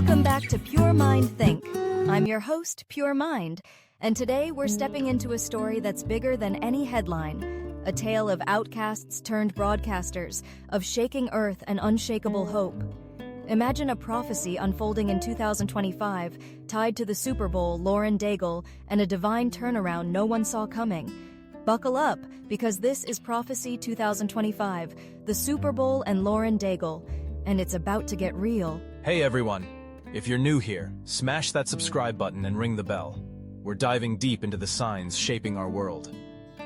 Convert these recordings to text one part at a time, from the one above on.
Welcome back to Pure Mind Think. I'm your host, Pure Mind, and today we're stepping into a story that's bigger than any headline. A tale of outcasts turned broadcasters, of shaking earth and unshakable hope. Imagine a prophecy unfolding in 2025, tied to the Super Bowl, Lauren Daigle, and a divine turnaround no one saw coming. Buckle up, because this is Prophecy 2025, the Super Bowl and Lauren Daigle, and it's about to get real. Hey everyone, if you're new here, smash that subscribe button and ring the bell. We're diving deep into the signs shaping our world.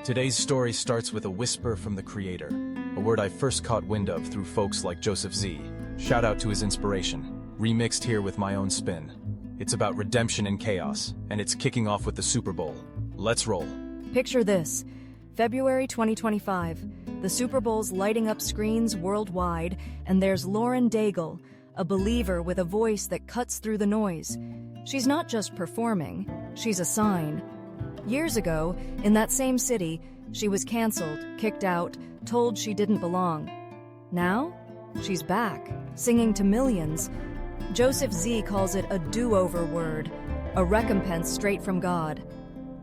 Today's story starts with a whisper from the Creator, a word I first caught wind of through folks like Joseph Z. Shout out to his inspiration, remixed here with my own spin. It's about redemption in chaos, and it's kicking off with the Super Bowl. Let's roll. Picture this. February 2025. The Super Bowl's lighting up screens worldwide, and there's Lauren Daigle, a believer with a voice that cuts through the noise. She's not just performing, she's a sign. Years ago, in that same city, she was canceled, kicked out, told she didn't belong. Now, she's back, singing to millions. Joseph Z calls it a do-over word, a recompense straight from God.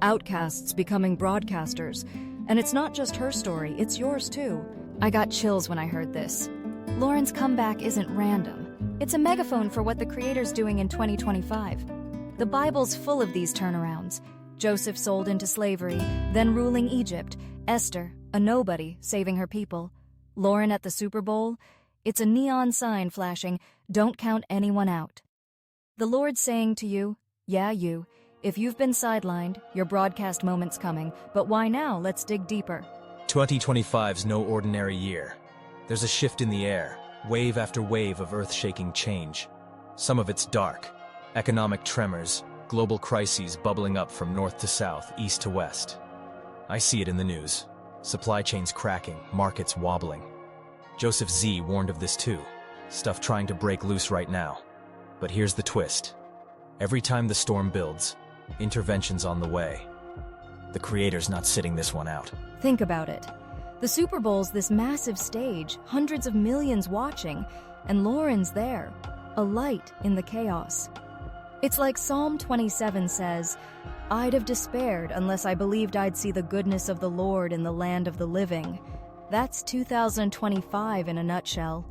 Outcasts becoming broadcasters. And it's not just her story, it's yours too. I got chills when I heard this. Lauren's comeback isn't random. It's a megaphone for what the Creator's doing in 2025. The Bible's full of these turnarounds. Joseph sold into slavery, then ruling Egypt. Esther, a nobody, saving her people. Lauren at the Super Bowl. It's a neon sign flashing, don't count anyone out. The Lord's saying to you, yeah, you, if you've been sidelined, your broadcast moment's coming, but why now? Let's dig deeper. 2025's no ordinary year. There's a shift in the air, wave after wave of earth-shaking change. Some of it's dark. Economic tremors, global crises bubbling up from north to south, east to west. I see it in the news. Supply chains cracking, markets wobbling. Joseph Z warned of this too. Stuff trying to break loose right now. But here's the twist. Every time the storm builds, intervention's on the way. The Creator's not sitting this one out. Think about it. The Super Bowl's this massive stage, hundreds of millions watching, and Lauren's there, a light in the chaos. It's like Psalm 27 says, I'd have despaired unless I believed I'd see the goodness of the Lord in the land of the living. That's 2025 in a nutshell.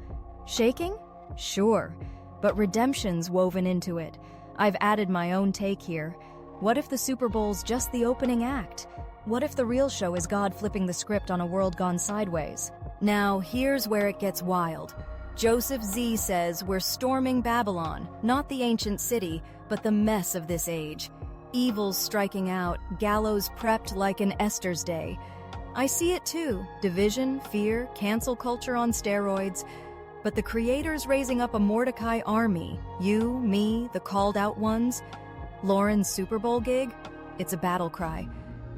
Shaking? Sure, but redemption's woven into it. I've added my own take here. What if the Super Bowl's just the opening act? What if the real show is God flipping the script on a world gone sideways? Now, here's where it gets wild. Joseph Z says we're storming Babylon, not the ancient city, but the mess of this age. Evil's striking out, gallows prepped like an Esther's Day. I see it too. Division, fear, cancel culture on steroids. But the Creator's raising up a Mordecai army. You, me, the called out ones. Lauren's Super Bowl gig? It's a battle cry.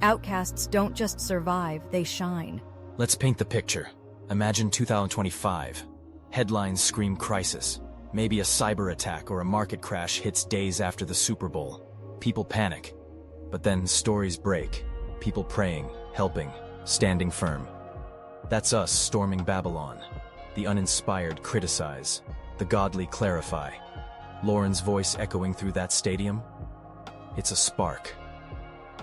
Outcasts don't just survive, they shine. Let's paint the picture. Imagine 2025. Headlines scream crisis. Maybe a cyber attack or a market crash hits days after the Super Bowl. People panic. But then stories break. People praying, helping, standing firm. That's us storming Babylon. The uninspired criticize. The godly clarify. Lauren's voice echoing through that stadium? It's a spark.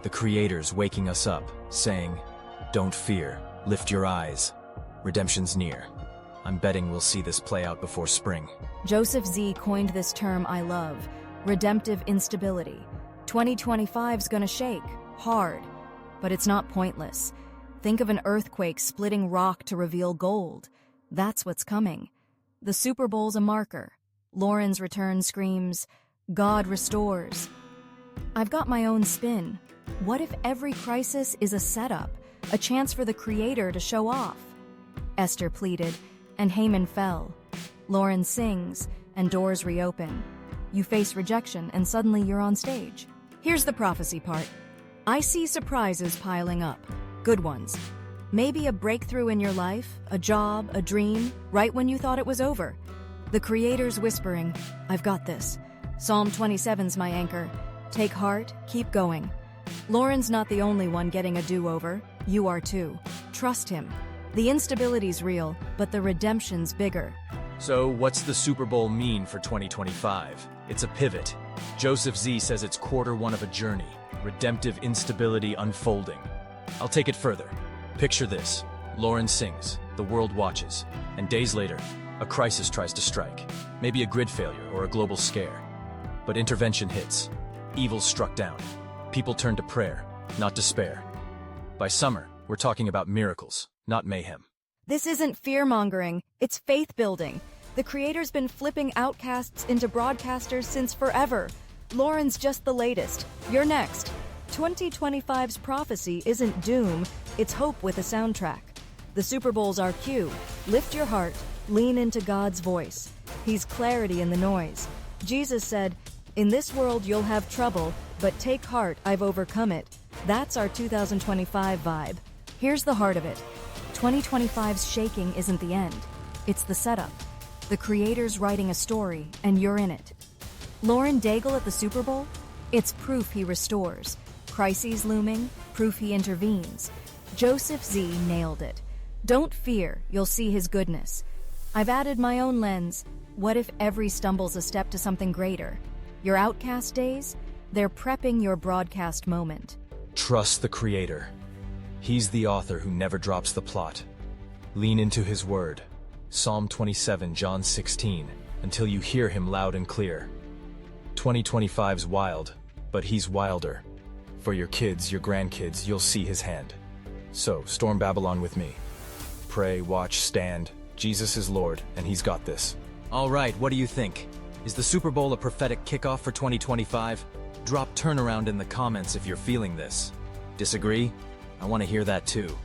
The Creator's waking us up, saying, don't fear, lift your eyes. Redemption's near. I'm betting we'll see this play out before spring. Joseph Z coined this term I love, redemptive instability. 2025's gonna shake, hard, but it's not pointless. Think of an earthquake splitting rock to reveal gold. That's what's coming. The Super Bowl's a marker. Lauren's return screams, God restores. I've got my own spin. What if every crisis is a setup, a chance for the Creator to show off? Esther pleaded, and Haman fell. Lauren sings, and doors reopen. You face rejection, and suddenly you're on stage. Here's the prophecy part. I see surprises piling up, good ones. Maybe a breakthrough in your life, a job, a dream, right when you thought it was over. The Creator's whispering, I've got this. Psalm 27's my anchor. Take heart, keep going. Lauren's not the only one getting a do-over. You are too. Trust him. The instability's real, but the redemption's bigger. So what's the Super Bowl mean for 2025? It's a pivot. Joseph Z says it's quarter one of a journey, redemptive instability unfolding. I'll take it further. Picture this. Lauren sings, the world watches, and days later, a crisis tries to strike. Maybe a grid failure or a global scare. But intervention hits. Evil's struck down. People turn to prayer, not despair. By summer, we're talking about miracles, not mayhem. This isn't fear-mongering, it's faith-building. The creator's been flipping outcasts into broadcasters since forever. Lauren's just the latest. You're next. 2025's prophecy isn't doom, it's hope with a soundtrack. The Super Bowl's our cue. Lift your heart, lean into God's voice. He's clarity in the noise. Jesus said, "In this world you'll have trouble, but take heart, I've overcome it." That's our 2025 vibe. Here's the heart of it. 2025's shaking isn't the end. It's the setup. The creator's writing a story, and you're in it. Lauren Daigle at the Super Bowl? It's proof he restores. Crises looming? Proof he intervenes. Joseph Z nailed it. Don't fear, you'll see his goodness. I've added my own lens. What if every stumble's a step to something greater? Your outcast days? They're prepping your broadcast moment. Trust the creator. He's the author who never drops the plot. Lean into his word. Psalm 27, John 16, until you hear him loud and clear. 2025's wild, but he's wilder. For your kids, your grandkids, you'll see his hand. So, storm Babylon with me. Pray, watch, stand. Jesus is Lord, and he's got this. All right, what do you think? Is the Super Bowl a prophetic kickoff for 2025? Drop turnaround in the comments if you're feeling this. Disagree? I want to hear that too.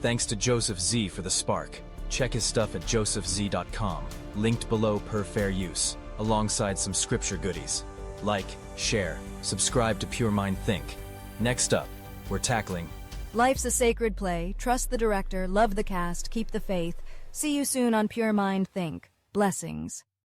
Thanks to Joseph Z for the spark. Check his stuff at josephz.com, linked below per fair use, alongside some scripture goodies. Like, share, subscribe to Pure Mind Think. Next up, we're tackling Life's a sacred play. Trust the director, love the cast, keep the faith. See you soon on Pure Mind Think. Blessings.